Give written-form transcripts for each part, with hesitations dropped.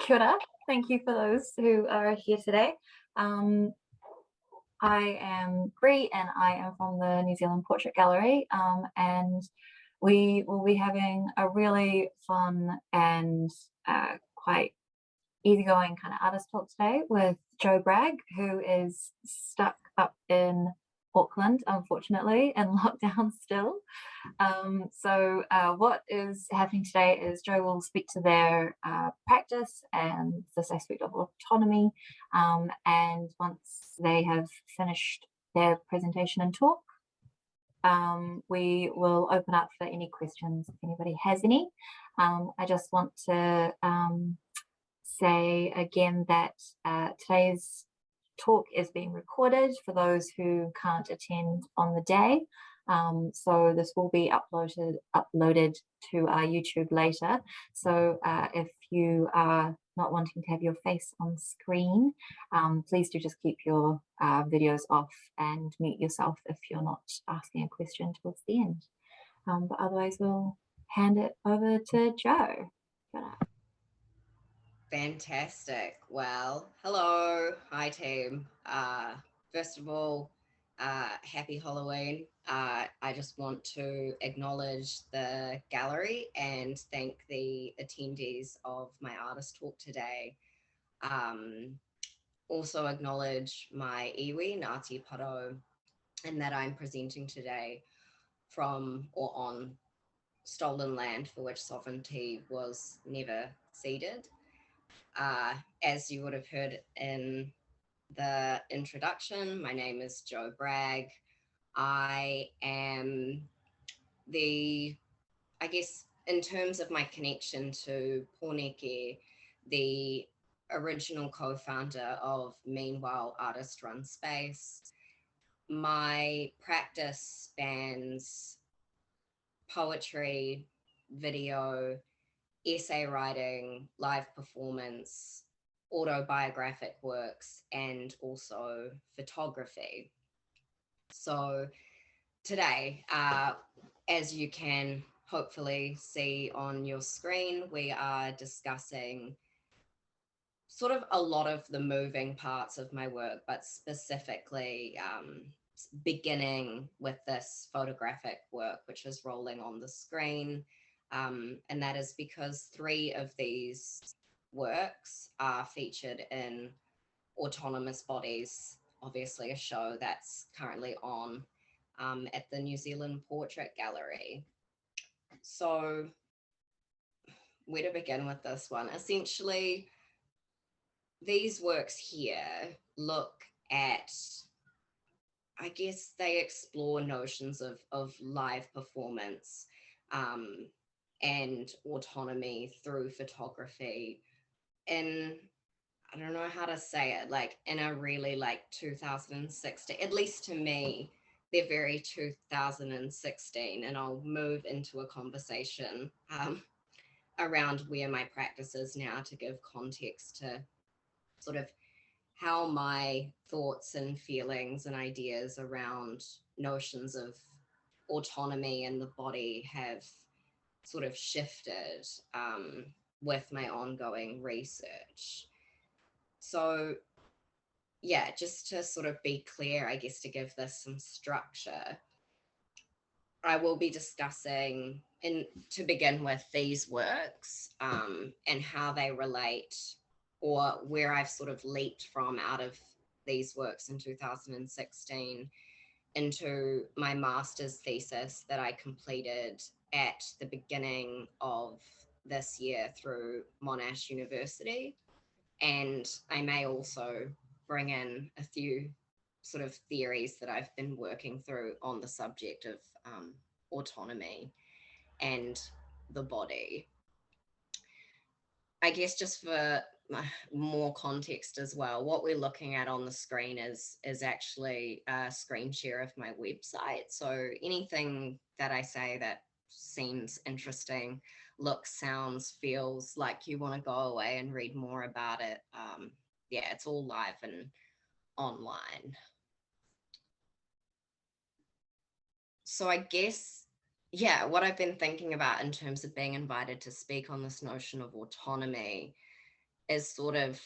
Kia ora. Thank you for those who are here today. I am Bree and I am from the New Zealand Portrait Gallery, and we will be having a really fun and quite easygoing kind of artist talk today with Jo Bragg, who is stuck up in Auckland, unfortunately, in lockdown still. What is happening today is Jo will speak to their practice and this aspect of autonomy. And once they have finished their presentation and talk, we will open up for any questions if anybody has any. I just want to say again that today's talk is being recorded for those who can't attend on the day. So this will be uploaded to our YouTube later. So if you are not wanting to have your face on screen, please do just keep your videos off and mute yourself if you're not asking a question towards the end. But otherwise we'll hand it over to Jo. Fantastic. Well, hello. Hi, team. First of all, happy Halloween. I just want to acknowledge the gallery and thank the attendees of my artist talk today. Also acknowledge my iwi, Ngāti Paro, and that I'm presenting today from or on stolen land for which sovereignty was never ceded. As you would have heard in the introduction, my name is Jo Bragg. I am I guess, in terms of my connection to Pōneke, the original co-founder of Meanwhile Artist Run Space. My practice spans poetry, video, essay writing, live performance, autobiographic works, and also photography. So today, as you can hopefully see on your screen, we are discussing sort of a lot of the moving parts of my work, but specifically beginning with this photographic work, which is rolling on the screen. And that is because 3 of these works are featured in Autonomous Bodies, obviously a show that's currently on at the New Zealand Portrait Gallery. So where to begin with this one? Essentially, these works here look at, I guess they explore notions of live performance and autonomy through photography in, I don't know how to say it, like in a really like 2016, at least to me, they're very 2016, and I'll move into a conversation around where my practice is now to give context to sort of how my thoughts and feelings and ideas around notions of autonomy and the body have sort of shifted with my ongoing research. So yeah, just to sort of be clear, I guess, to give this some structure, I will be discussing, to begin with, these works and how they relate, or where I've sort of leaped from out of these works in 2016 into my master's thesis that I completed at the beginning of this year through Monash University. And I may also bring in a few sort of theories that I've been working through on the subject of autonomy and the body. I guess just for more context as well, what we're looking at on the screen is actually a screen share of my website. So anything that I say that seems interesting, looks, sounds, feels like you want to go away and read more about it, yeah, it's all live and online. So I guess, yeah, what I've been thinking about in terms of being invited to speak on this notion of autonomy is sort of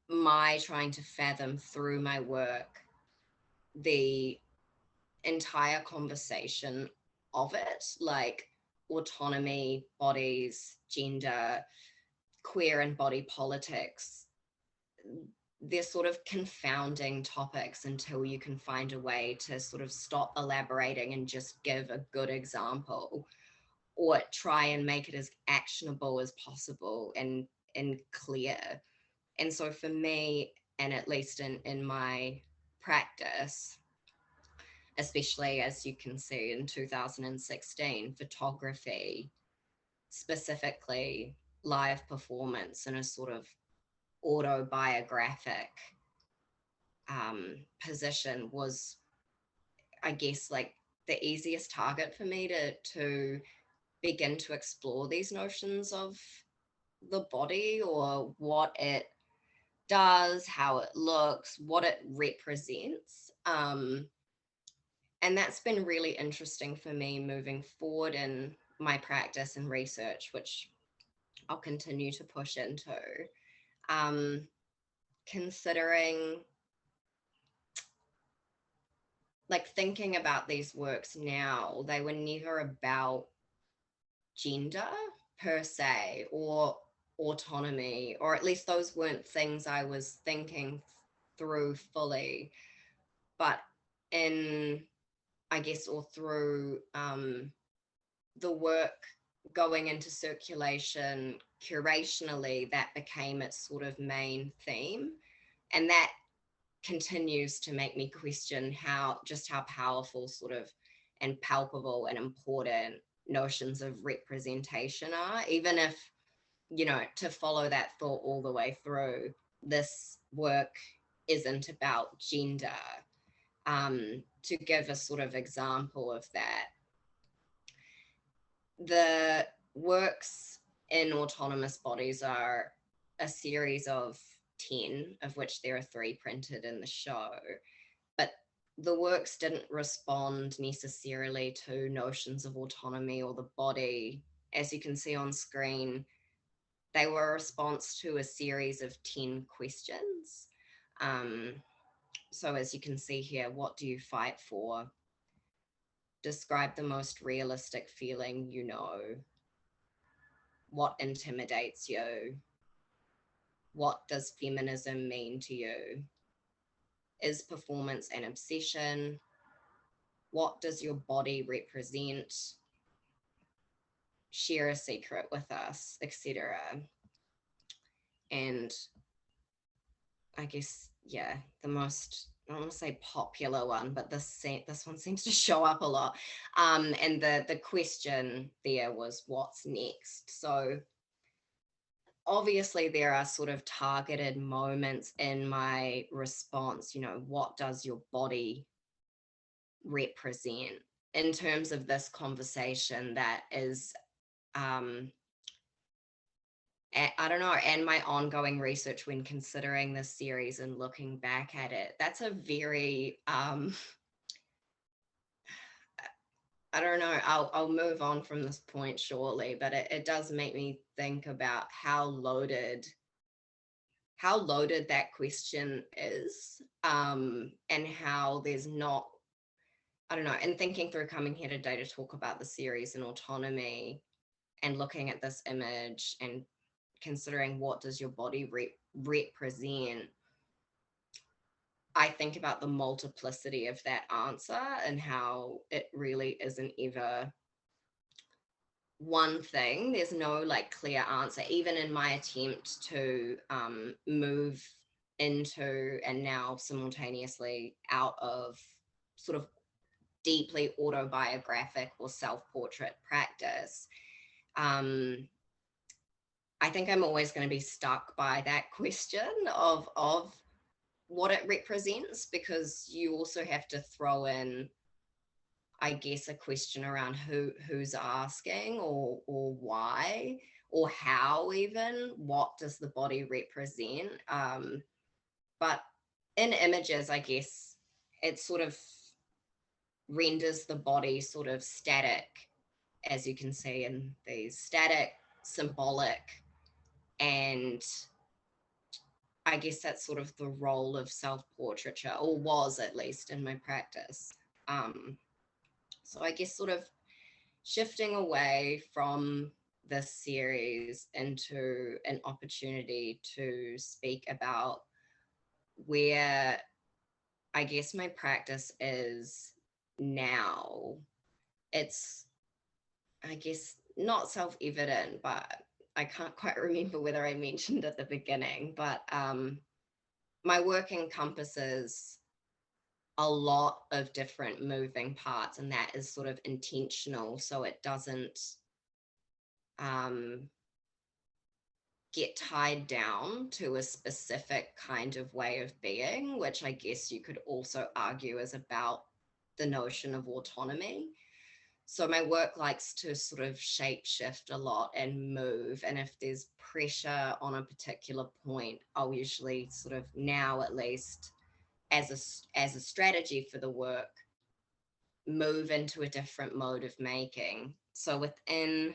my trying to fathom through my work the entire conversation of it, like autonomy, bodies, gender, queer and body politics. They're sort of confounding topics until you can find a way to sort of stop elaborating and just give a good example, or try and make it as actionable as possible and clear. And so for me, and at least in my practice, especially as you can see in 2016, photography, specifically live performance in a sort of autobiographic position, was, I guess, like the easiest target for me to begin to explore these notions of the body, or what it does, how it looks, what it represents. And that's been really interesting for me moving forward in my practice and research, which I'll continue to push into. Considering, like, thinking about these works now, they were never about gender per se, or autonomy, or at least those weren't things I was thinking through fully. But in, I guess, or through the work going into circulation curationally, that became its sort of main theme. And that continues to make me question how powerful sort of and palpable and important notions of representation are, even if, you know, to follow that thought all the way through, this work isn't about gender. To give a sort of example of that, the works in autonomous bodies are a series of 10, of which there are 3 printed in the show. But the works didn't respond necessarily to notions of autonomy or the body. As you can see on screen, they were a response to a series of 10 questions. So as you can see here, what do you fight for? Describe the most realistic feeling you know. What intimidates you? What does feminism mean to you? Is performance an obsession? What does your body represent? Share a secret with us, etc. And I guess, yeah, the most, I don't want to say popular one, but this one seems to show up a lot. And the question there was, what's next? So obviously there are sort of targeted moments in my response, you know, what does your body represent in terms of this conversation that is, I don't know, and my ongoing research when considering this series and looking back at it, that's a very, I don't know, I'll move on from this point shortly, but it does make me think about how loaded that question is, and how there's not, I don't know, and thinking through coming here today to talk about the series and autonomy and looking at this image and considering what does your body represent, I think about the multiplicity of that answer and how it really isn't ever one thing. There's no like clear answer, even in my attempt to move into and now simultaneously out of sort of deeply autobiographic or self-portrait practice. I think I'm always going to be stuck by that question of what it represents, because you also have to throw in, I guess, a question around who's asking, or why, or how, even what does the body represent. But in images, I guess it sort of renders the body sort of static, as you can see in these, static, symbolic, And I guess that's sort of the role of self-portraiture, or was at least in my practice. So I guess sort of shifting away from this series into an opportunity to speak about where I guess my practice is now. It's, I guess, not self-evident, but I can't quite remember whether I mentioned at the beginning, but my work encompasses a lot of different moving parts, and that is sort of intentional, so it doesn't get tied down to a specific kind of way of being, which I guess you could also argue is about the notion of autonomy. So my work likes to sort of shape shift a lot and move. And if there's pressure on a particular point, I'll usually sort of, now at least, as a strategy for the work, move into a different mode of making. So within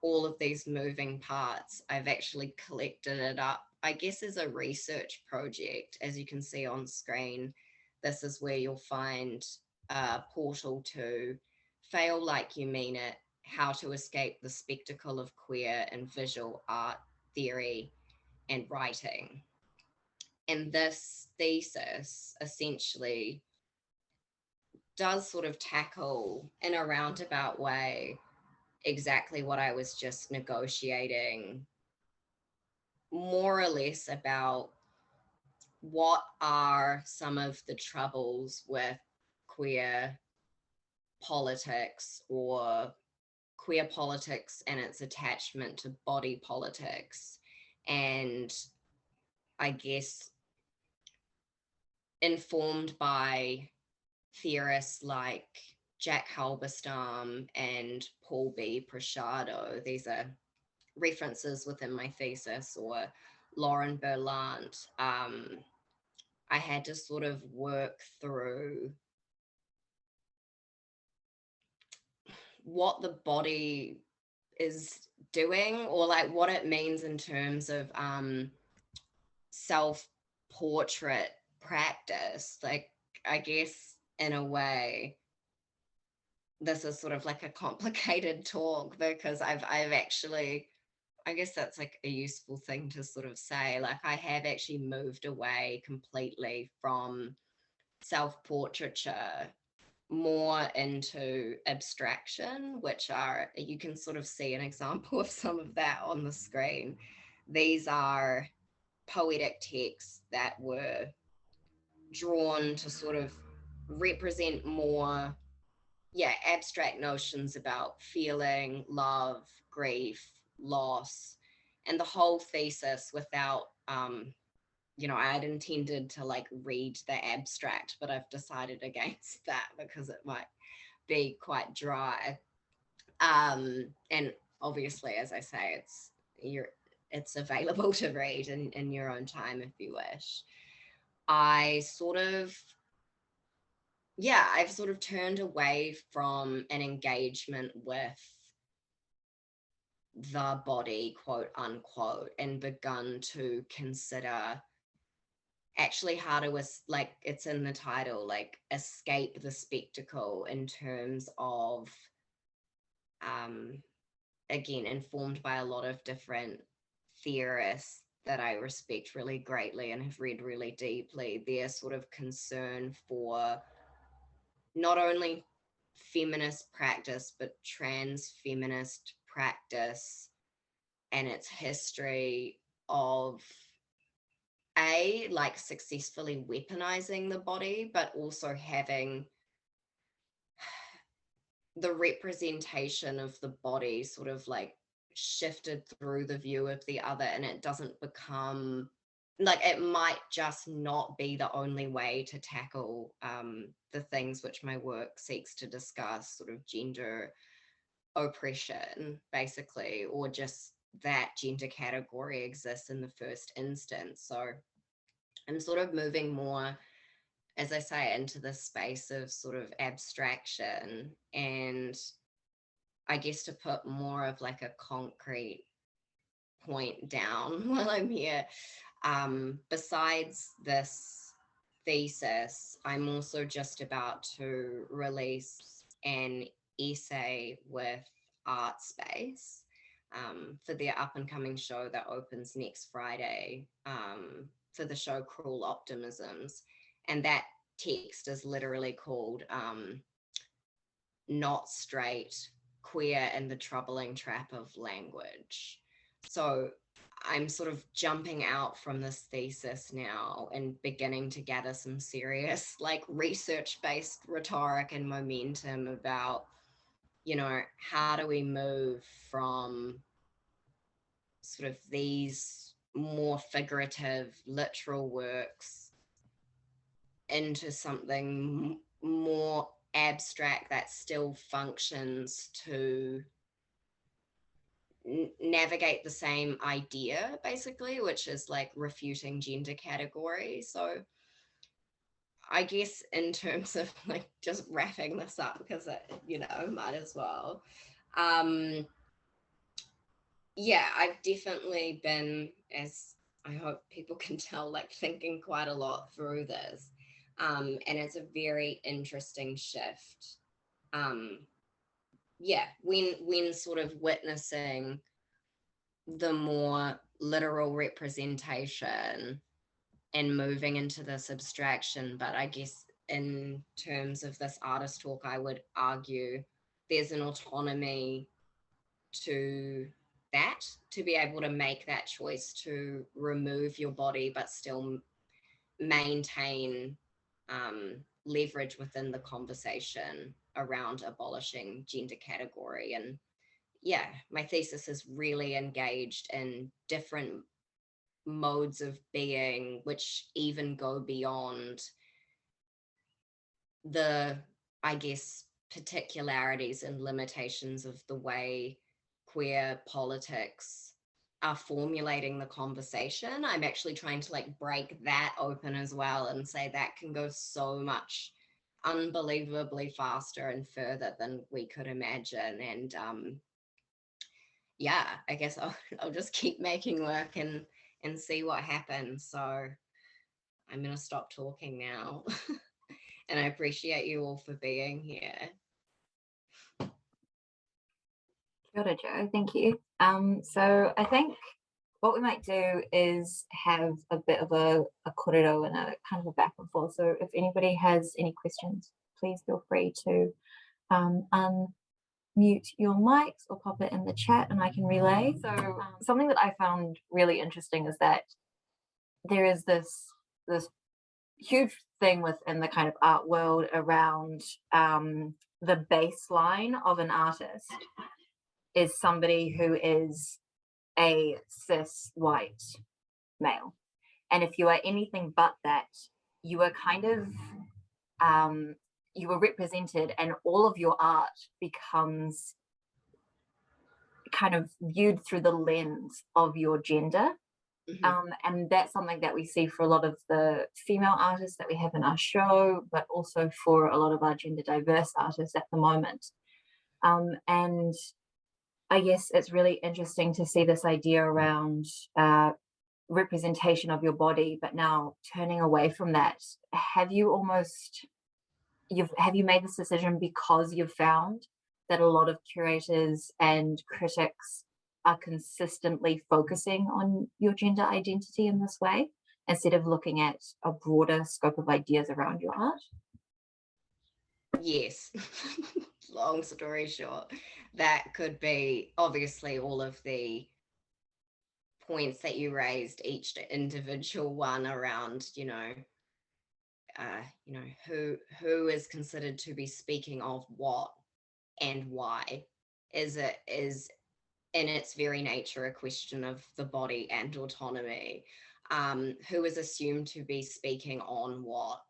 all of these moving parts, I've actually collected it up, I guess, as a research project. As you can see on screen, this is where you'll find a portal to Fail Like You Mean It, How to Escape the Spectacle of Queer in Visual Art Theory and Writing. And this thesis essentially does sort of tackle, in a roundabout way, exactly what I was just negotiating, more or less about what are some of the troubles with queer politics, or queer politics and its attachment to body politics. And I guess informed by theorists like Jack Halberstam and Paul B. Prashado. These are references within my thesis, or Lauren Berlant. I had to sort of work through what the body is doing, or like what it means in terms of self-portrait practice. Like, I guess in a way, this is sort of like a complicated talk, because I've actually, I guess that's like a useful thing to sort of say, like I have actually moved away completely from self-portraiture more into abstraction, which are, you can sort of see an example of some of that on the screen. These are poetic texts that were drawn to sort of represent more, abstract notions about feeling, love, grief, loss. And the whole thesis, without I had intended to like read the abstract, but I've decided against that because it might be quite dry. And obviously, as I say, it's available to read in your own time if you wish. I've sort of turned away from an engagement with the body, quote unquote, and begun to consider actually how to, like it's in the title, like escape the spectacle, in terms of again, informed by a lot of different theorists that I respect really greatly and have read really deeply, their sort of concern for not only feminist practice, but trans feminist practice and its history of like successfully weaponizing the body, but also having the representation of the body sort of like shifted through the view of the other, and it doesn't become like, it might just not be the only way to tackle the things which my work seeks to discuss, sort of gender oppression, basically, or just that gender category exists in the first instance. So I'm sort of moving more, as I say, into the space of sort of abstraction, and I guess to put more of like a concrete point down while I'm here. Besides this thesis, I'm also just about to release an essay with Art Space for their up and coming show that opens next Friday, for the show Cruel Optimisms. And that text is literally called Not Straight, Queer and the Troubling Trap of Language. So I'm sort of jumping out from this thesis now and beginning to gather some serious, like, research-based rhetoric and momentum about, you know, how do we move from sort of these more figurative, literal works into something more abstract that still functions to navigate the same idea, basically, which is like refuting gender category. So I guess in terms of like just wrapping this up, because you know, might as well. Yeah, I've definitely been, as I hope people can tell, like thinking quite a lot through this. And it's a very interesting shift. Yeah, when sort of witnessing the more literal representation and moving into this abstraction. But I guess in terms of this artist talk, I would argue there's an autonomy to that, to be able to make that choice to remove your body but still maintain leverage within the conversation around abolishing gender category. And yeah, my thesis is really engaged in different modes of being, which even go beyond the, I guess, particularities and limitations of the way queer politics are formulating the conversation. I'm actually trying to like break that open as well and say that can go so much unbelievably faster and further than we could imagine. And yeah, I guess I'll just keep making work and see what happens. So I'm going to stop talking now. And I appreciate you all for being here. Kia ora, Jo, thank you. So I think what we might do is have a bit of a kōrero and a kind of a back and forth. So if anybody has any questions, please feel free to unmute your mics or pop it in the chat and I can relay. So something that I found really interesting is that there is this huge thing within the kind of art world around the baseline of an artist is somebody who is a cis white male. And if you are anything but that, you are kind of you are represented and all of your art becomes kind of viewed through the lens of your gender. And that's something that we see for a lot of the female artists that we have in our show, but also for a lot of our gender diverse artists at the moment. And I guess it's really interesting to see this idea around representation of your body, but now turning away from that. Have you made this decision because you've found that a lot of curators and critics are consistently focusing on your gender identity in this way, instead of looking at a broader scope of ideas around your art? Yes. Long story short, that could be obviously all of the points that you raised, each individual one around, who is considered to be speaking of what and why is in its very nature a question of the body and autonomy. Who is assumed to be speaking on what?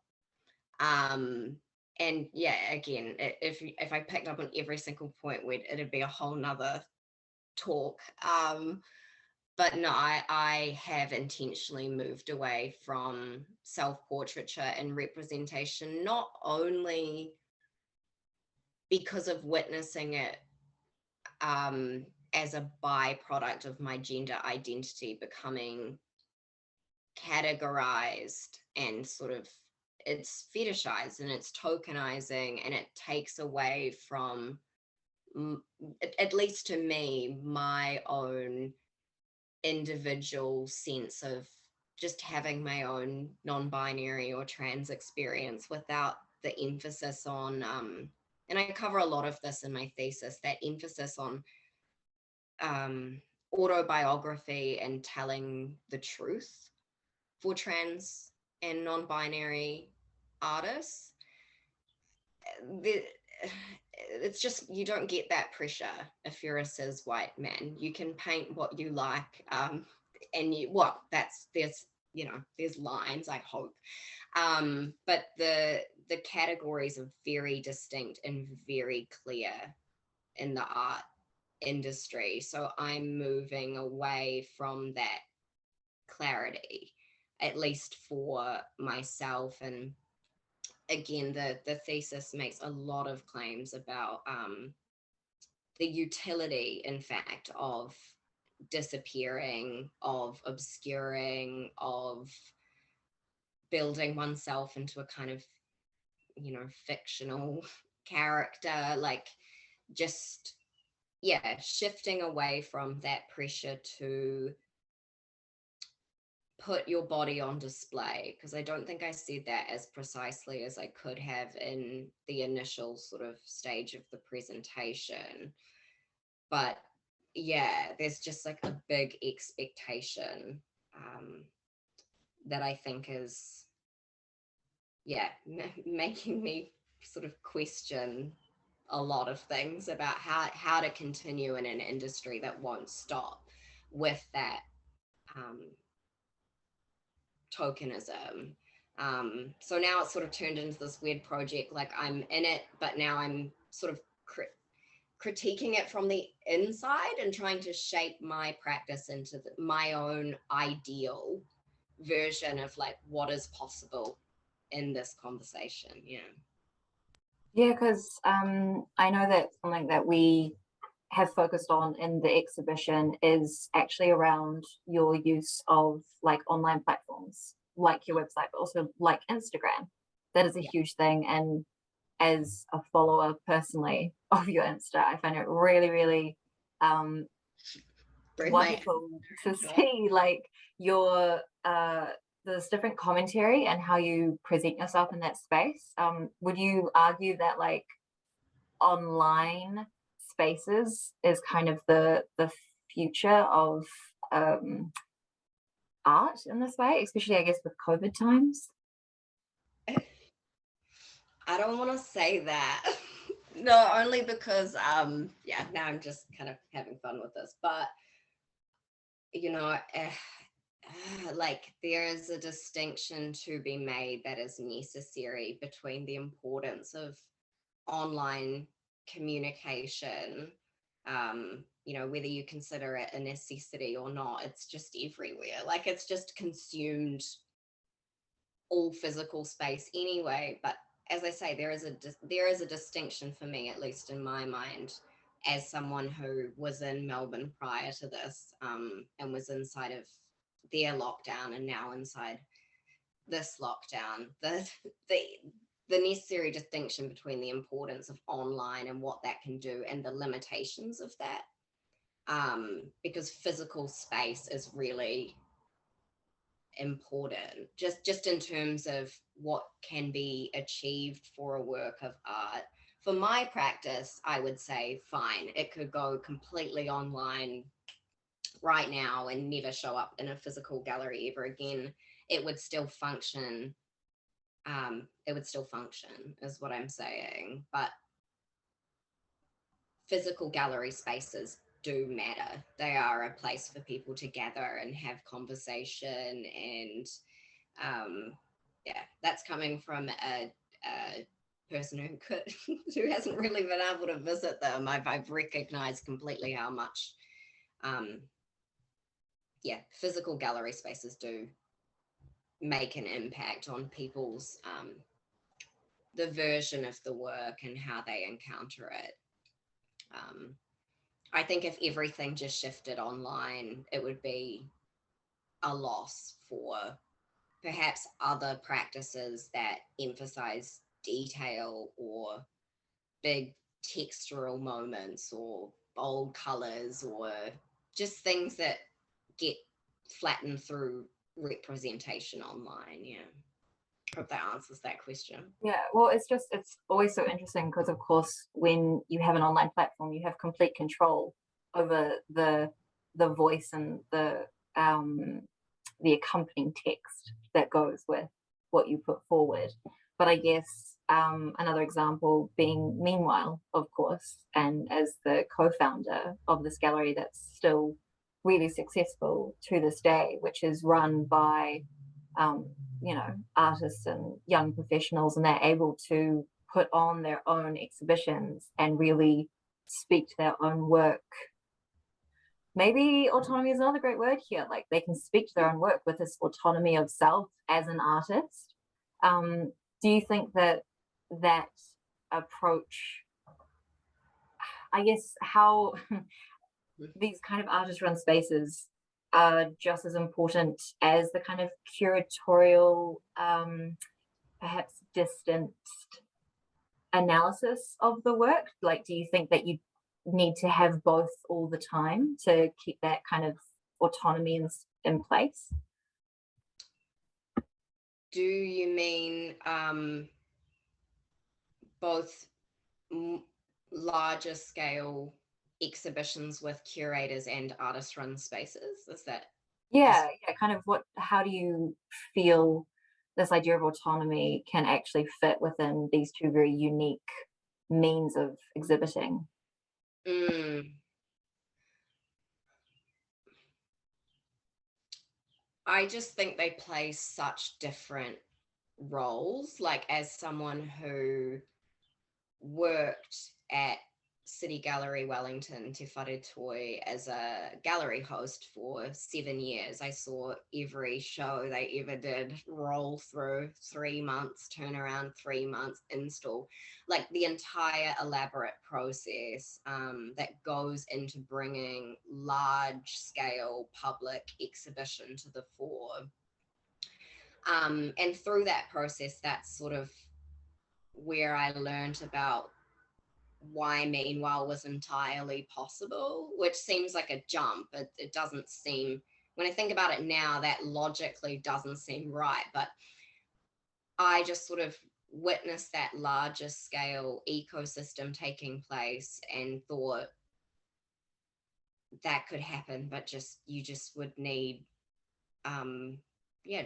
And yeah, again, if I picked up on every single point, it'd be a whole nother talk. But no, I have intentionally moved away from self-portraiture and representation, not only because of witnessing it as a byproduct of my gender identity becoming categorized and sort of it's fetishized and it's tokenizing, and it takes away from, at least to me, my own individual sense of just having my own non-binary or trans experience without the emphasis on and I cover a lot of this in my thesis, that emphasis on autobiography and telling the truth for trans and non-binary artists. It's just, you don't get that pressure if you're a cis white man. You can paint what you like, and there's lines, I hope, but the categories are very distinct and very clear in the art industry. So I'm moving away from that clarity, at least for myself. And again, the thesis makes a lot of claims about the utility, in fact, of disappearing, of obscuring, of building oneself into a kind of, fictional character, like just, shifting away from that pressure to put your body on display, because I don't think I said that as precisely as I could have in the initial sort of stage of the presentation. But yeah, there's just like a big expectation that I think is, making me sort of question a lot of things about how to continue in an industry that won't stop with that tokenism. So now it's sort of turned into this weird project, like I'm in it, but now I'm sort of critiquing it from the inside and trying to shape my practice into my own ideal version of like what is possible in this conversation. Yeah, because I know that something that we have focused on in the exhibition is actually around your use of like online platforms like your website, but also like Instagram. That is a huge thing. And as a follower personally of your Insta, I find it really, really wonderful to see like your there's different commentary and how you present yourself in that space. Would you argue that like online spaces is kind of the future of art in this way, especially I guess with COVID times? I don't want to say that. No, only because now I'm just kind of having fun with this, but like there is a distinction to be made that is necessary between the importance of online communication, whether you consider it a necessity or not. It's just everywhere, like it's just consumed all physical space anyway. But as I say, there is a distinction for me, at least in my mind, as someone who was in Melbourne prior to this, and was inside of their lockdown and now inside this lockdown. The necessary distinction between the importance of online and what that can do and the limitations of that, because physical space is really important, just in terms of what can be achieved for a work of art. For my practice, I would say fine, it could go completely online right now and never show up in a physical gallery ever again. It would still function. Is what I'm saying. But physical gallery spaces do matter. They are a place for people to gather and have conversation. And that's coming from a person who hasn't really been able to visit them. I've recognized completely how much physical gallery spaces do make an impact on people's the version of the work and how they encounter it. I think if everything just shifted online, it would be a loss for perhaps other practices that emphasize detail or big textural moments or bold colors or just things that get flattened through representation online. Yeah. Hope that answers that question. Yeah, well, it's always so interesting because, of course, when you have an online platform, you have complete control over the voice and the accompanying text that goes with what you put forward. But I guess another example being Meanwhile, of course, and as the co-founder of this gallery that's still really successful to this day, which is run by um, artists and young professionals, and they're able to put on their own exhibitions and really speak to their own work. Maybe autonomy is another great word here. Like they can speak to their own work with this autonomy of self as an artist. Do you think that that approach, I guess, how these kind of artist run spaces are just as important as the kind of curatorial, perhaps distanced analysis of the work? Like, do you think that you need to have both all the time to keep that kind of autonomy in place? Do you mean both larger scale exhibitions with curators and artist run spaces? Is that? Yeah, kind of how do you feel this idea of autonomy can actually fit within these two very unique means of exhibiting? Mm, I just think they play such different roles. Like, as someone who worked at City Gallery Wellington, Te Whare Toi, as a gallery host for 7 years. I saw every show they ever did roll through, 3 months, turn around, 3 months, install, like the entire elaborate process that goes into bringing large scale public exhibition to the fore. And through that process, that's sort of where I learned about why Meanwhile was entirely possible, which seems like a jump. It doesn't seem, when I think about it now, that logically doesn't seem right. But I just sort of witnessed that larger scale ecosystem taking place and thought that could happen, but you just would need,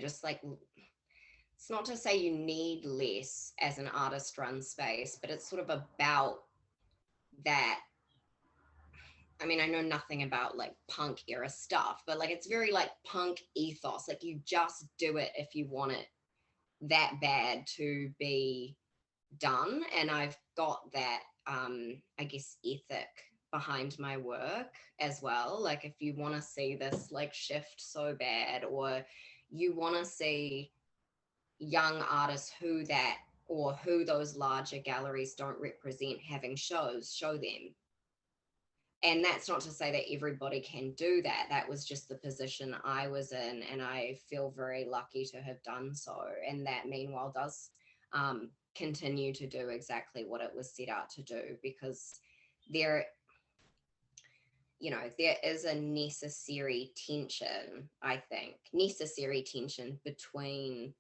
just like, it's not to say you need less as an artist run space, but it's sort of about that. I mean, I know nothing about like punk era stuff, but like it's very like punk ethos. Like you just do it if you want it that bad to be done. And I've got that, I guess, ethic behind my work as well. Like if you want to see this like shift so bad, or you want to see young artists who those larger galleries don't represent having shows, show them. And that's not to say that everybody can do that. That was just the position I was in, and I feel very lucky to have done so. And that Meanwhile does continue to do exactly what it was set out to do, because there there is a necessary tension, I think, necessary tension between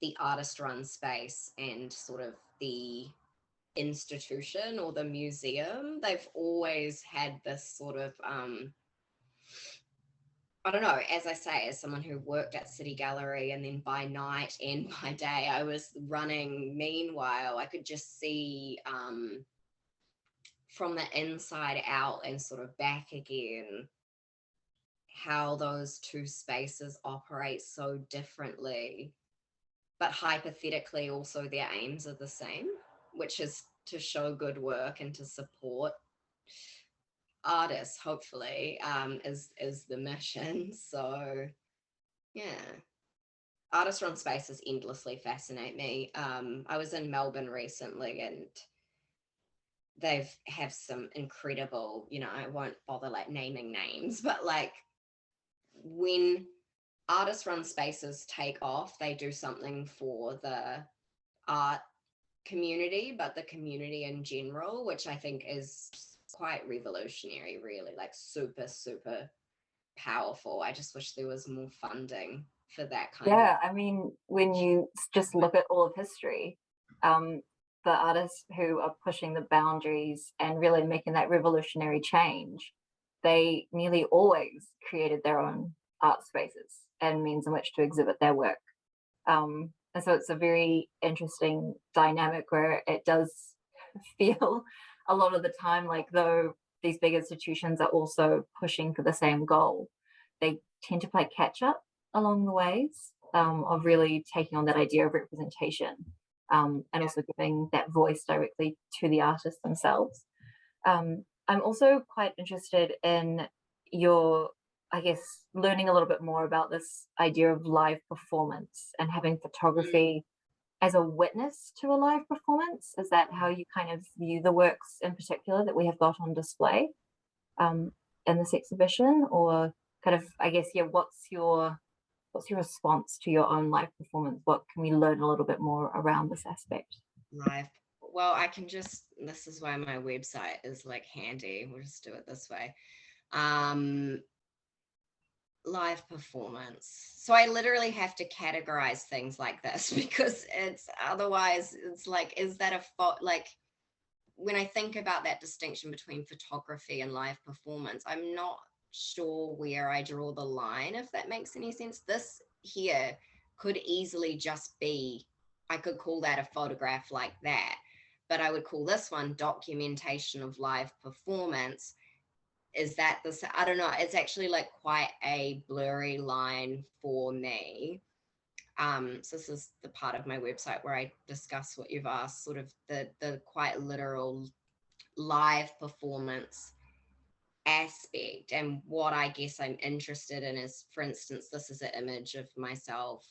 the artist run space and sort of the institution or the museum. They've always had this sort of I don't know, as I say, as someone who worked at City Gallery, and then by night and by day I was running Meanwhile, I could just see from the inside out and sort of back again how those two spaces operate so differently, but hypothetically also their aims are the same, which is to show good work and to support artists, hopefully, is the mission. So yeah, artist run spaces endlessly fascinate me. I was in Melbourne recently, and they have some incredible, I won't bother like naming names, but like when artist run spaces take off, they do something for the art community, but the community in general, which I think is quite revolutionary, really, like super, super powerful. I just wish there was more funding for that kind of. Yeah, I mean, when you just look at all of history, the artists who are pushing the boundaries and really making that revolutionary change, they nearly always created their own art spaces and means in which to exhibit their work. And so it's a very interesting dynamic where it does feel a lot of the time like though these big institutions are also pushing for the same goal, they tend to play catch up along the ways of really taking on that idea of representation and also giving that voice directly to the artists themselves. I'm also quite interested in your, I guess, learning a little bit more about this idea of live performance and having photography as a witness to a live performance. Is that how you kind of view the works in particular that we have got on display in this exhibition? Or kind of, I guess, yeah, what's your response to your own live performance? What can we learn a little bit more around this aspect? Live. Well, I can just, this is why my website is like handy. We'll just do it this way. Live performance. So I literally have to categorize things like this because it's otherwise it's like, is that like when I think about that distinction between photography and live performance, I'm not sure where I draw the line, if that makes any sense. This here could easily just be, I could call that a photograph like that, but I would call this one documentation of live performance. Is that this? I don't know. It's actually like quite a blurry line for me. So this is the part of my website where I discuss what you've asked, sort of the quite literal live performance aspect. And what I guess I'm interested in is, for instance, this is an image of myself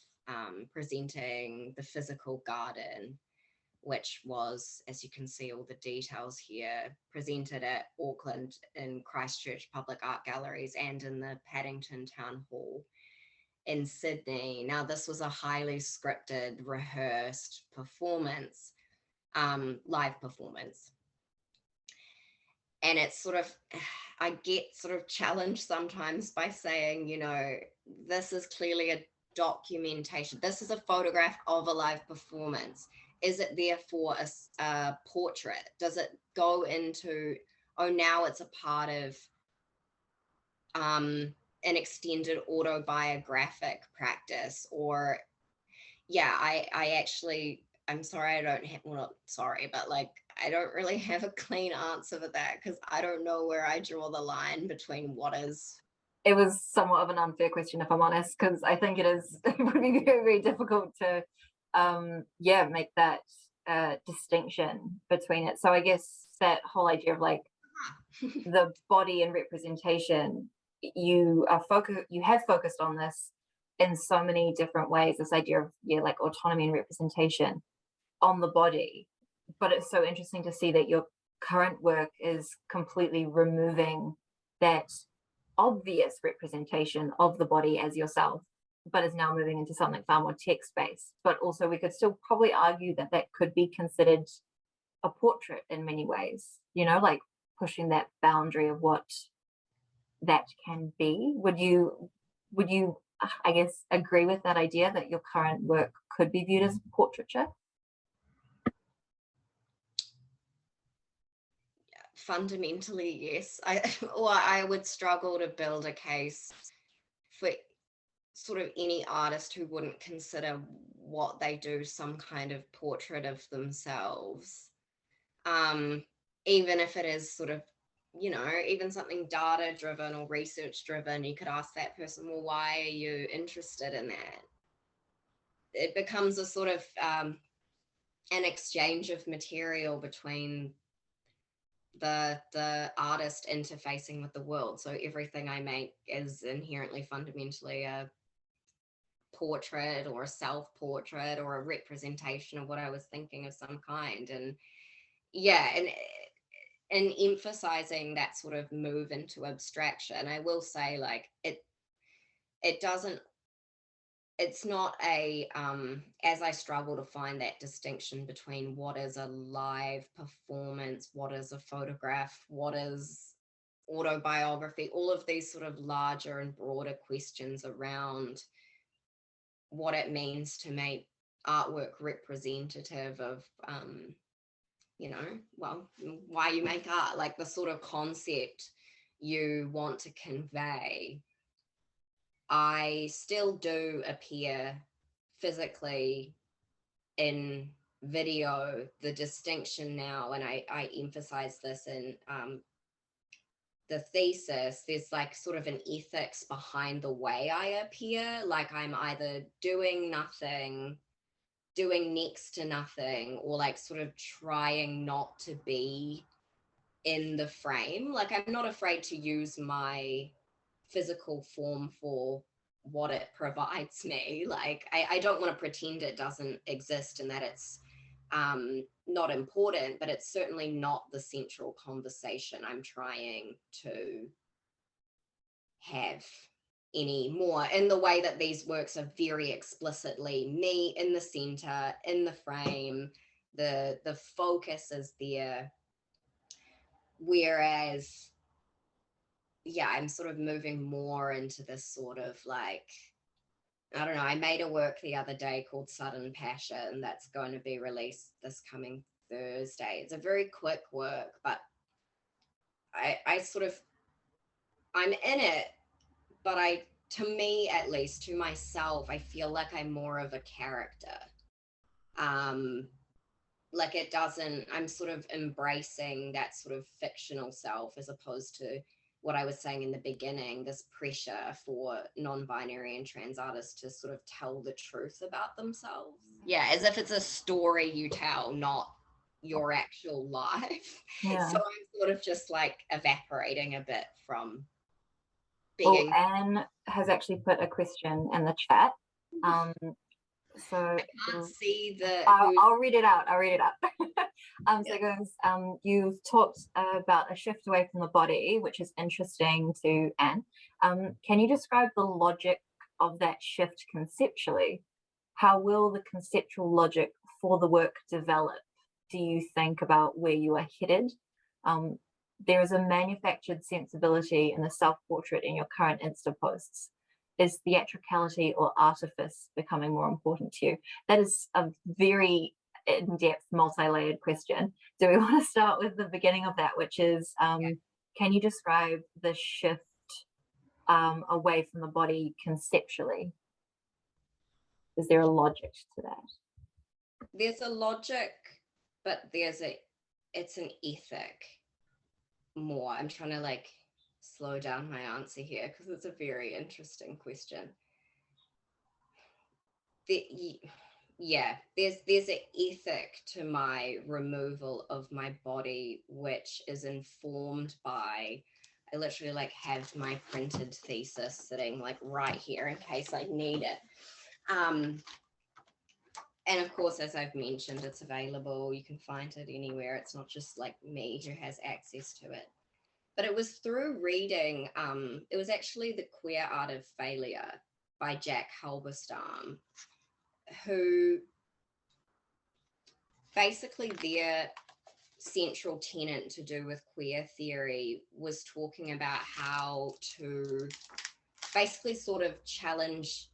presenting the physical garden, which was, as you can see all the details here, presented at Auckland in Christchurch Public Art Galleries and in the Paddington Town Hall in Sydney. Now, this was a highly scripted, rehearsed performance, live performance. And it's sort of, I get sort of challenged sometimes by saying, this is clearly a documentation. This is a photograph of a live performance. Is it therefore a portrait? Does it go into, now it's a part of an extended autobiographic practice? Or, yeah, I actually, I'm sorry, I don't have, well, not sorry, but like, I don't really have a clean answer for that because I don't know where I draw the line between what is. It was somewhat of an unfair question, if I'm honest, because I think it would be very, very difficult to make that distinction between it. So I guess that whole idea of like the body and representation, you have focused on this in so many different ways, this idea of like autonomy and representation on the body. But it's so interesting to see that your current work is completely removing that obvious representation of the body as yourself, but is now moving into something far more text-based. But also we could still probably argue that that could be considered a portrait in many ways, like pushing that boundary of what that can be. Would you, I guess, agree with that idea that your current work could be viewed as portraiture? Fundamentally, yes. I would struggle to build a case for sort of any artist who wouldn't consider what they do some kind of portrait of themselves. Even if it is sort of, even something data driven or research driven, you could ask that person, well, why are you interested in that? It becomes a sort of an exchange of material between the artist interfacing with the world. So everything I make is inherently fundamentally a portrait or a self-portrait or a representation of what I was thinking of some kind. And yeah, and in emphasizing that sort of move into abstraction, I will say, like, it doesn't, it's not a, as I struggle to find that distinction between what is a live performance, what is a photograph, what is autobiography, all of these sort of larger and broader questions around what it means to make artwork representative of, you know, well, why you make art, like the sort of concept you want to convey. I still do appear physically in video. The distinction now, and I emphasize this in the thesis, there's like sort of an ethics behind the way I appear. Like I'm either doing nothing, doing next to nothing, or like sort of trying not to be in the frame. Like I'm not afraid to use my physical form for what it provides me. Like I don't want to pretend it doesn't exist and that it's not important, but it's certainly not the central conversation I'm trying to have anymore, in the way that these works are very explicitly me in the center, in the frame, the focus is there. Whereas, yeah, I'm sort of moving more into this sort of like, I don't know, I made a work the other day called Sudden Passion that's going to be released this coming Thursday. It's a very quick work, but I sort of, I'm in it, but to me at least, to myself, I feel like I'm more of a character. Like it doesn't, I'm sort of embracing that sort of fictional self as opposed to what I was saying in the beginning, this pressure for non-binary and trans artists to sort of tell the truth about themselves. Yeah, as if it's a story you tell, not your actual life. Yeah. So I'm sort of just like evaporating a bit from Well, being. Anne has actually put a question in the chat. So I can't see the. I'll read it out. So Yeah. it goes, you've talked about a shift away from the body, which is interesting to Anne. Can you describe the logic of that shift conceptually? How will the conceptual logic for the work develop? Do you think about where you are headed? There is a manufactured sensibility in the self-portrait in your current Insta posts. Is theatricality or artifice becoming more important to you? That is a very in-depth, multi-layered question. Do we want to start with the beginning of that, which is, can you describe the shift away from the body conceptually? Is there a logic to that? There's a logic, but it's an ethic more. I'm trying to like slow down my answer here because it's a very interesting question. There's an ethic to my removal of my body, which is informed by, I literally like have my printed thesis sitting like right here in case I need it. And of course, as I've mentioned, it's available. You can find it anywhere. It's not just like me who has access to it. But it was through reading, it was actually The Queer Art of Failure by Jack Halberstam, who basically their central tenet to do with queer theory was talking about how to basically sort of challenge,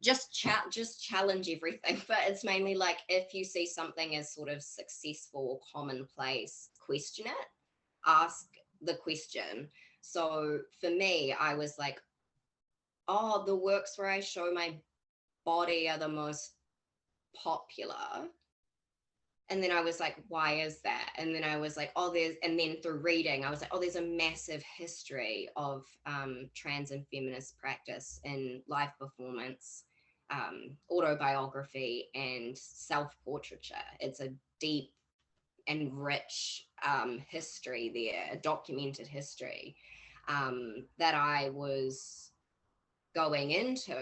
just challenge everything. But it's mainly like if you see something as sort of successful or commonplace, question it, ask the question. So for me, I was like, oh, the works where I show my body are the most popular. And then I was like, why is that? And then I was like, and then through reading, I was like, oh, there's a massive history of trans and feminist practice in live performance, autobiography, and self-portraiture. It's a deep and rich history there, documented history that I was going into.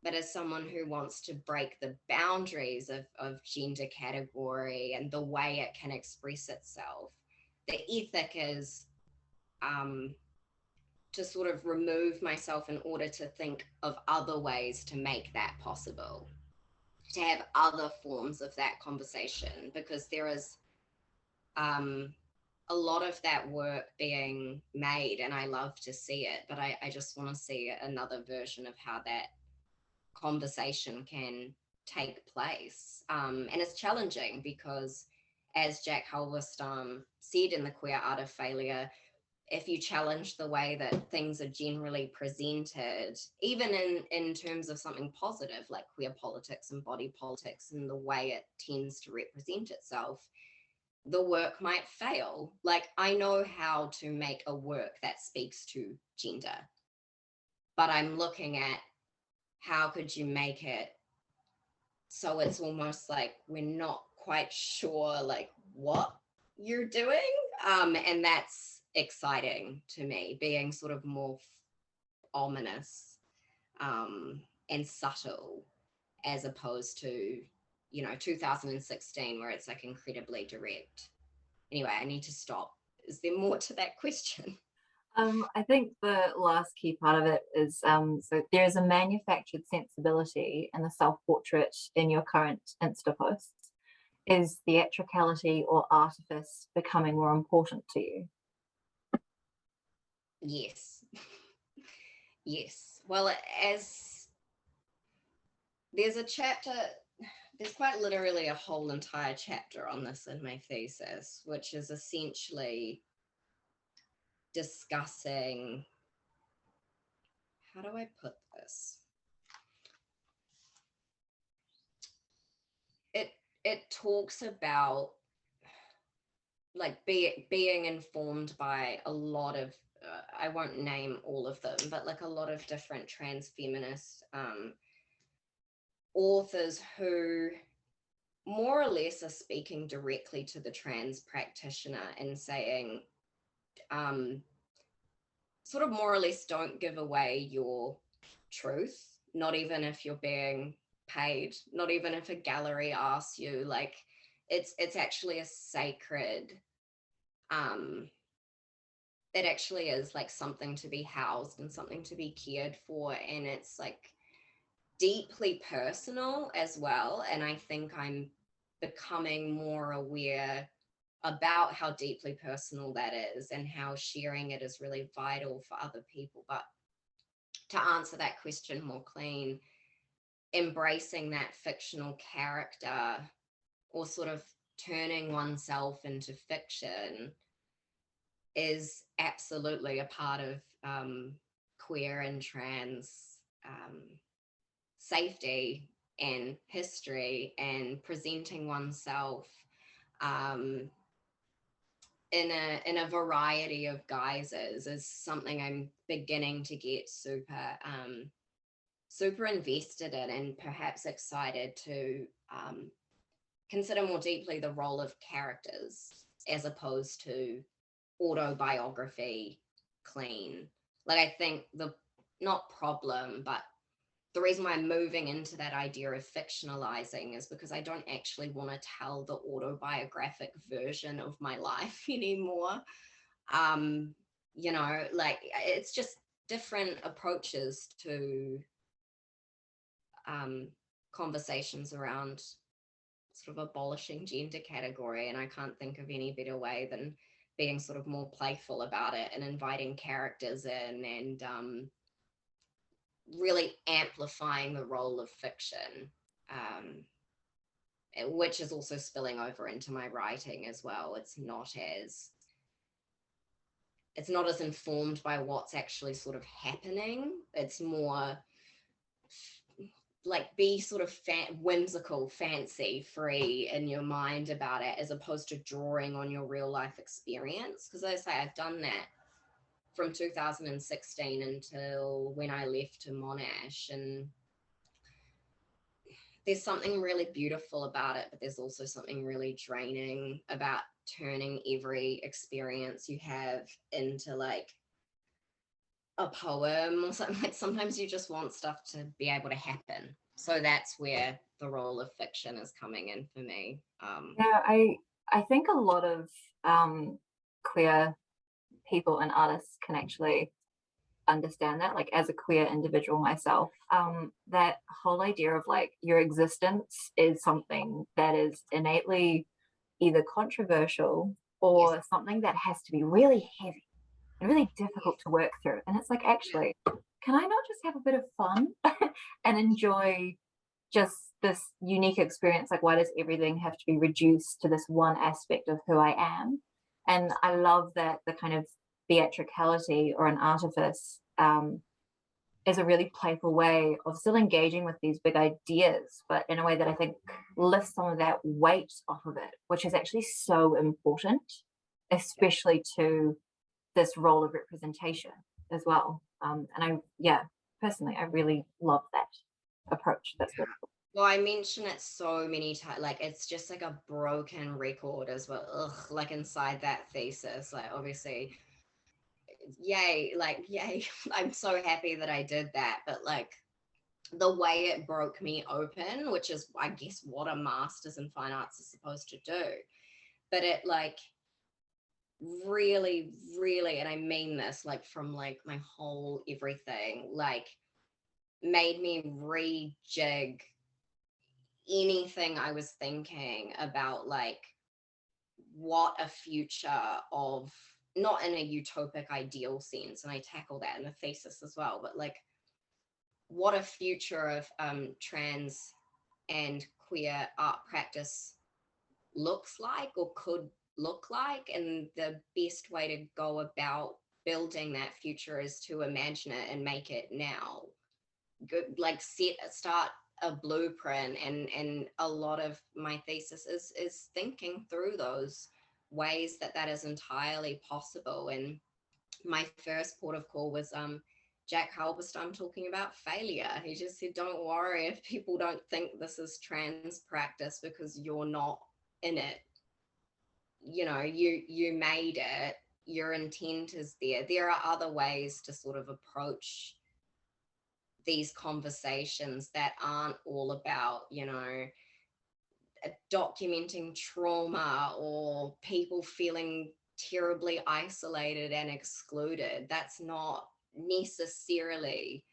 But as someone who wants to break the boundaries of gender category and the way it can express itself, the ethic is to sort of remove myself in order to think of other ways to make that possible, to have other forms of that conversation, because there is a lot of that work being made and I love to see it, but I just want to see another version of how that conversation can take place. And it's challenging because, as Jack Halberstam said in The Queer Art of Failure, if you challenge the way that things are generally presented, even in terms of something positive like queer politics and body politics and the way it tends to represent itself, the work might fail. Like, I know how to make a work that speaks to gender, but I'm looking at how could you make it so it's almost like we're not quite sure like what you're doing. And that's exciting to me, being sort of more ominous and subtle, as opposed to, 2016, where it's like incredibly direct. Anyway, I need to stop. Is there more to that question? I think the last key part of it is so there is a manufactured sensibility in the self-portrait in your current Insta posts. Is theatricality or artifice becoming more important to you? Yes. Yes. Well, as there's a chapter, there's quite literally a whole entire chapter on this in my thesis, which is essentially discussing, how do I put this? It talks about like being informed by a lot of, I won't name all of them, but like a lot of different trans feminist authors who more or less are speaking directly to the trans practitioner and saying, sort of more or less, don't give away your truth, not even if you're being paid, not even if a gallery asks you. Like, it's actually a sacred, it actually is like something to be housed and something to be cared for, and it's like deeply personal as well. And I think I'm becoming more aware about how deeply personal that is and how sharing it is really vital for other people. But to answer that question more clean, embracing that fictional character, or sort of turning oneself into fiction, is absolutely a part of queer and trans safety and history, and presenting oneself in a variety of guises is something I'm beginning to get super invested in, and perhaps excited to consider more deeply the role of characters as opposed to autobiography clean. Like, I think the not problem, but the reason why I'm moving into that idea of fictionalizing is because I don't actually want to tell the autobiographic version of my life anymore. Like, it's just different approaches to conversations around sort of abolishing gender category. And I can't think of any better way than being sort of more playful about it and inviting characters in, and really amplifying the role of fiction, which is also spilling over into my writing as well. It's not as informed by what's actually sort of happening. It's more like, be sort of whimsical, fancy, free in your mind about it, as opposed to drawing on your real life experience. Because as I say, I've done that from 2016 until when I left to Monash, and there's something really beautiful about it, but there's also something really draining about turning every experience you have into like a poem or something. Like, sometimes you just want stuff to be able to happen. So that's where the role of fiction is coming in for me. Yeah, I think a lot of queer people and artists can actually understand that, like as a queer individual myself, that whole idea of like your existence is something that is innately either controversial Yes. or something that has to be really heavy and really difficult to work through. And it's like, actually, can I not just have a bit of fun and enjoy just this unique experience? Like, why does everything have to be reduced to this one aspect of who I am? And I love that the kind of theatricality or an artifice is a really playful way of still engaging with these big ideas, but in a way that I think lifts some of that weight off of it, which is actually so important, especially to this role of representation as well. Yeah, personally, I really love that approach. That's really cool. Well, I mention it so many times, like it's just like a broken record as well. Ugh, like inside that thesis, like obviously, yay, like yay. I'm so happy that I did that, but like the way it broke me open, which is I guess what a master's in fine arts is supposed to do, but it like really, really, and I mean this like from like my whole everything, like made me rejig anything I was thinking about like what a future of, not in a utopic ideal sense, and I tackle that in the thesis as well, but like what a future of trans and queer art practice looks like or could look like, and the best way to go about building that future is to imagine it and make it now. Good, like start a blueprint, and a lot of my thesis is thinking through those ways that is entirely possible. And my first port of call was Jack Halberstam talking about failure. He just said, don't worry if people don't think this is trans practice because you're not in it. You know, you made it, your intent is there are other ways to sort of approach these conversations that aren't all about, you know, documenting trauma or people feeling terribly isolated and excluded. That's not necessarily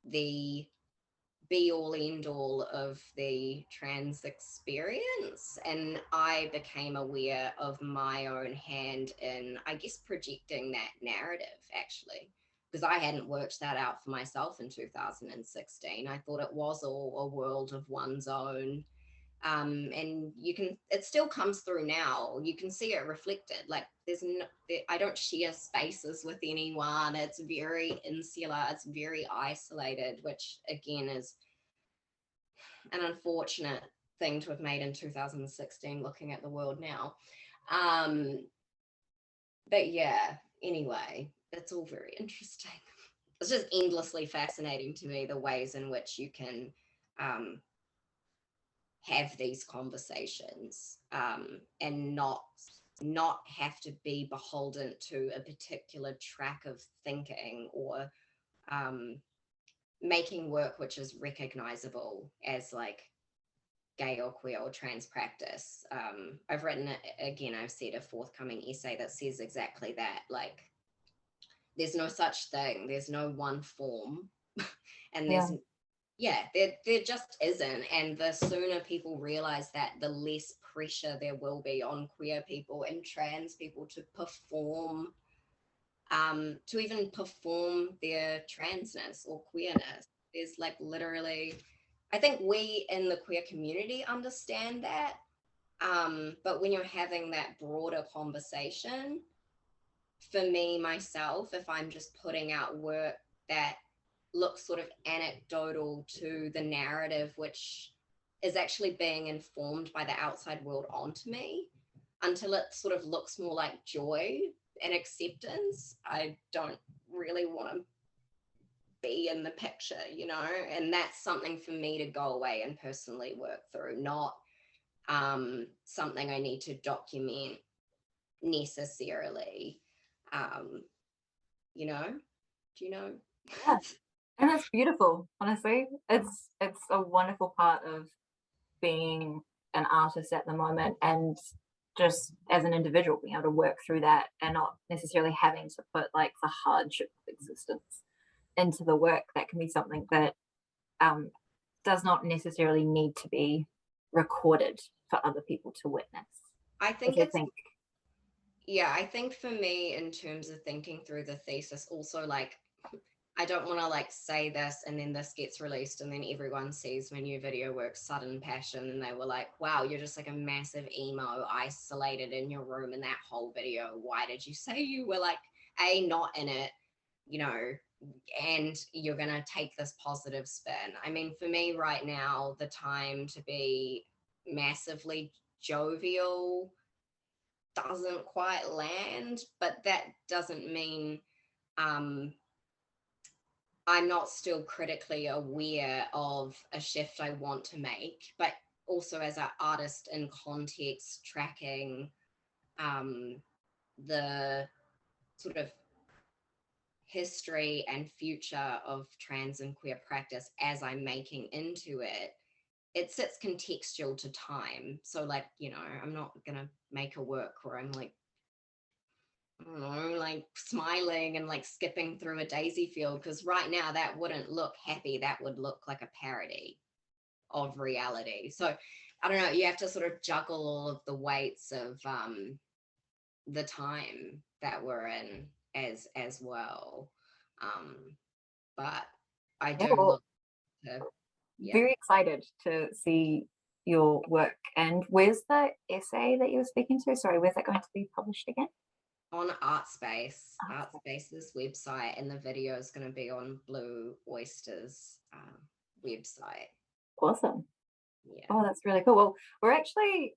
the be all end all of the trans experience. And I became aware of my own hand in, I guess, projecting that narrative actually, because I hadn't worked that out for myself in 2016. I thought it was all a world of one's own. And you can, it still comes through now. You can see it reflected. Like I don't share spaces with anyone. It's very insular. It's very isolated, which again is an unfortunate thing to have made in 2016, looking at the world now. But yeah, anyway, it's all very interesting. It's just endlessly fascinating to me, the ways in which you can have these conversations and not have to be beholden to a particular track of thinking or making work which is recognizable as like gay or queer or trans practice. I've written it again, I've said a forthcoming essay that says exactly that. Like there's no such thing, there's no one form and there's there just isn't. And the sooner people realize that, the less pressure there will be on queer people and trans people to perform, to even perform their transness or queerness. There's like literally, I think we in the queer community understand that. But when you're having that broader conversation, for me, myself, if I'm just putting out work that looks sort of anecdotal to the narrative, which is actually being informed by the outside world onto me, until it sort of looks more like joy and acceptance, I don't really want to be in the picture, you know? And that's something for me to go away and personally work through, not something I need to document necessarily. You know? Do you know? Yeah. And it's beautiful, honestly. It's a wonderful part of being an artist at the moment. And just as an individual being able to work through that and not necessarily having to put like the hardship of existence into the work. That can be something that does not necessarily need to be recorded for other people to witness. I think I think for me, in terms of thinking through the thesis, also like I don't want to like say this and then this gets released and then everyone sees my new video work, Sudden Passion, and they were like, wow, you're just like a massive emo isolated in your room in that whole video. Why did you say you were like not in it, you know, and you're going to take this positive spin? I mean, for me right now, the time to be massively jovial doesn't quite land, but that doesn't mean I'm not still critically aware of a shift I want to make, but also as an artist in context, tracking the sort of history and future of trans and queer practice as I'm making into it. It sits contextual to time. So like, you know, I'm not gonna make a work where I'm like, I don't know, like smiling and like skipping through a daisy field, because right now that wouldn't look happy. That would look like a parody of reality. So I don't know, you have to sort of juggle all of the weights of the time that we're in as well. But I do look to very excited to see your work. And where's the essay that you were speaking to? Sorry, where's that going to be published again? On Artspace's website, and the video is going to be on Blue Oyster's website. Awesome. Yeah. Oh, that's really cool. Well, we're actually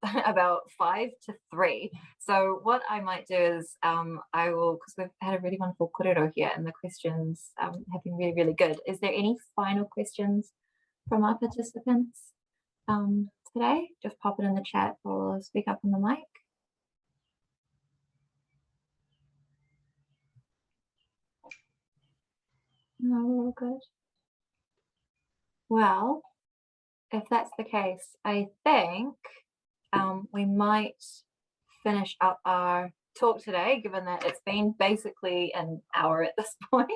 about 5 to 3. So what I might do is I will, because we've had a really wonderful korero here and the questions have been really, really good. Is there any final questions from our participants today? Just pop it in the chat or speak up on the mic. No, we're all good. Well, if that's the case, I think we might finish up our talk today, given that it's been basically an hour at this point.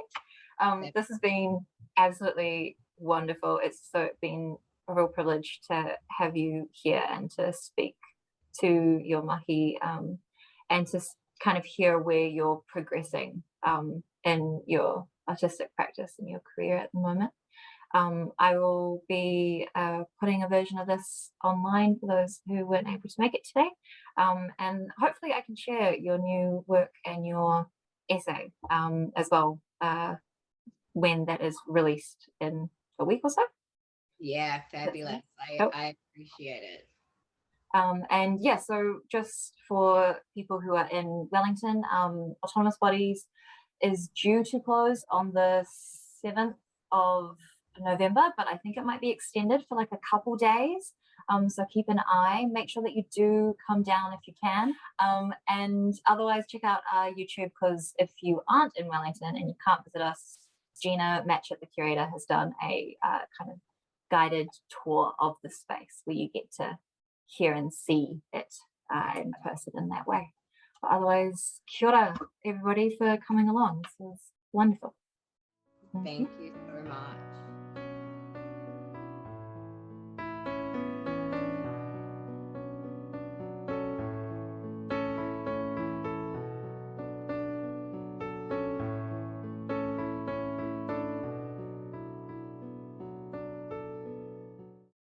This has been absolutely wonderful. It's been a real privilege to have you here and to speak to your mahi and to kind of hear where you're progressing in your artistic practice and your career at the moment. I will be putting a version of this online for those who weren't able to make it today. And hopefully I can share your new work and your essay as well when that is released in a week or so. Yeah, fabulous. I appreciate it. And yeah, so just for people who are in Wellington, Autonomous Bodies is due to close on the 7th of November, but I think it might be extended for like a couple days. So keep an eye, make sure that you do come down if you can. And otherwise check out our YouTube, because if you aren't in Wellington and you can't visit us, Gina Matchett, the curator, has done a kind of guided tour of the space where you get to hear and see it in person in that way. But otherwise, kia ora, everybody, for coming along. This was wonderful. Thank you so much.